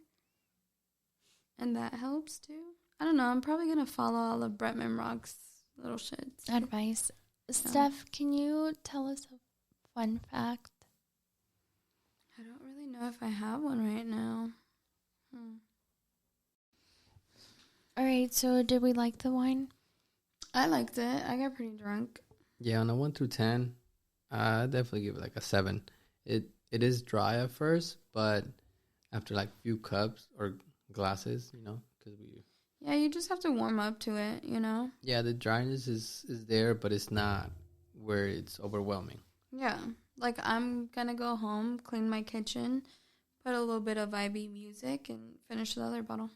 and that helps too. I don't know. I'm probably gonna follow all of Bretman Rock's little shits. Advice. Steph, can you tell us a fun fact? I don't really know if I have one right now. All right, so did we like the wine? I liked it. I got pretty drunk. Yeah, on a 1 through 10, I definitely give it like a 7. It is dry at first, but after like few cups or glasses, you know, because we... Yeah, you just have to warm up to it, you know? Yeah, the dryness is there, but it's not where it's overwhelming. Yeah. Like, I'm gonna go home, clean my kitchen, put a little bit of IB music, and finish the other bottle.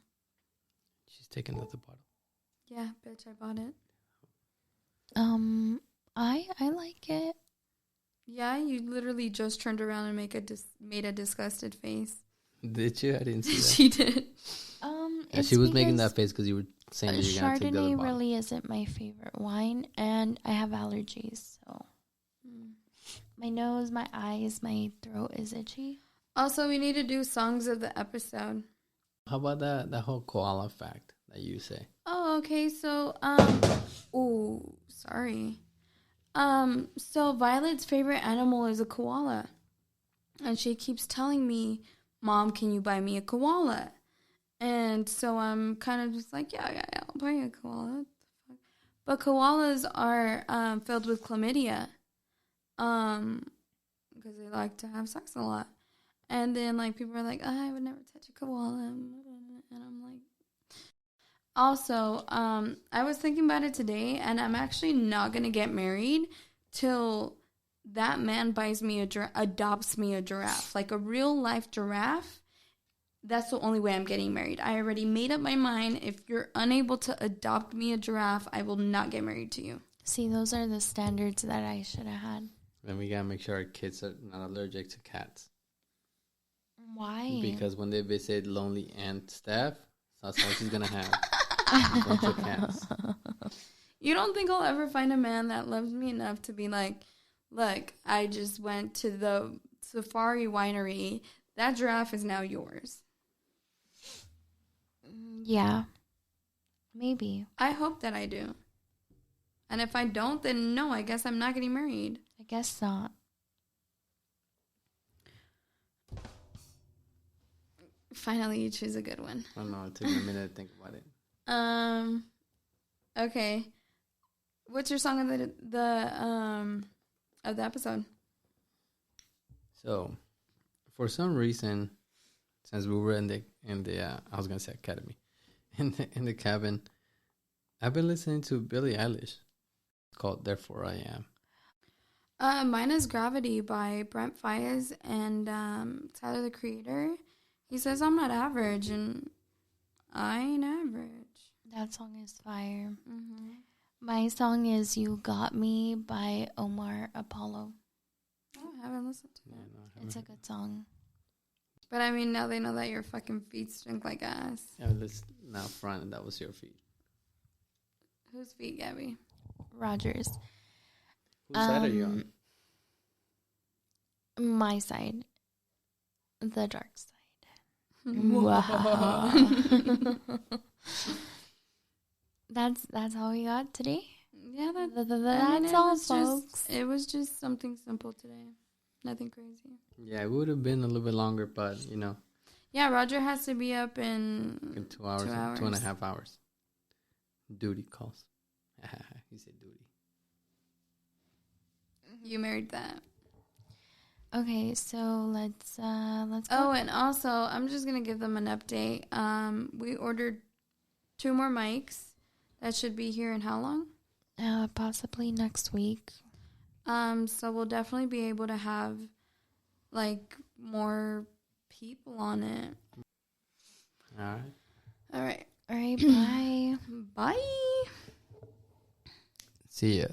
She's taking another bottle. Yeah, bitch, I bought it. I like it. Yeah, you literally just turned around and made a disgusted face. Did you? I didn't see that. She did. Yeah, she was making that face because you were saying that you're going to take the other Chardonnay bottle. really isn't my favorite wine, and I have allergies, so my nose, my eyes, my throat is itchy. Also, we need to do songs of the episode. How about that whole koala fact that you say? Oh, okay. So, ooh, sorry. So Violet's favorite animal is a koala. And she keeps telling me, Mom, can you buy me a koala? And so I'm kind of just like, yeah, I'll buy you a koala. What the fuck? But koalas are filled with chlamydia. Because they like to have sex a lot. And then, like, people are like, I would never touch a koala. And I'm like... Also, I was thinking about it today, and I'm actually not going to get married till that man buys me adopts me a giraffe. Like a real-life giraffe. That's the only way I'm getting married. I already made up my mind. If you're unable to adopt me a giraffe, I will not get married to you. See, those are the standards that I should have had. Then we got to make sure our kids are not allergic to cats. Why? Because when they visit Lonely Aunt Steph, that's all she's going to have. A bunch of cats. You don't think I'll ever find a man that loves me enough to be like, look, I just went to the safari winery. That giraffe is now yours. Yeah. Maybe. I hope that I do. And if I don't, then no, I guess I'm not getting married. I guess not. Finally, you choose a good one. I don't know. It took me a minute to think about it. Okay. What's your song of the episode? So, for some reason, since we were in the I was gonna say academy, in the cabin, I've been listening to Billie Eilish. It's called "Therefore I Am." Mine is Gravity by Brent Faiyaz and Tyler, the Creator. He says I'm not average, and I ain't average. That song is fire. Mm-hmm. My song is "You Got Me" by Omar Apollo. Oh, I haven't listened to it. Yeah, no, I It's a haven't. good song. But I mean, now they know that your fucking feet stink like ass. Yeah, let's now front, and that was your feet. Whose feet, Gabby? Rogers. Whose side are you on? My side. The dark side. Wow. That's all we got today. Yeah, That's all, folks. It was just something simple today. Nothing crazy. Yeah, it would have been a little bit longer, but Yeah, Roger has to be up in in 2 hours, 2.5 hours. Duty calls. He said duty. You married that. Okay, so let's go. Oh, and also, I'm just gonna give them an update. We ordered 2 more mics that should be here in how long? Possibly next week. So we'll definitely be able to have like more people on it. All right. All right. All right, bye. Bye. See ya.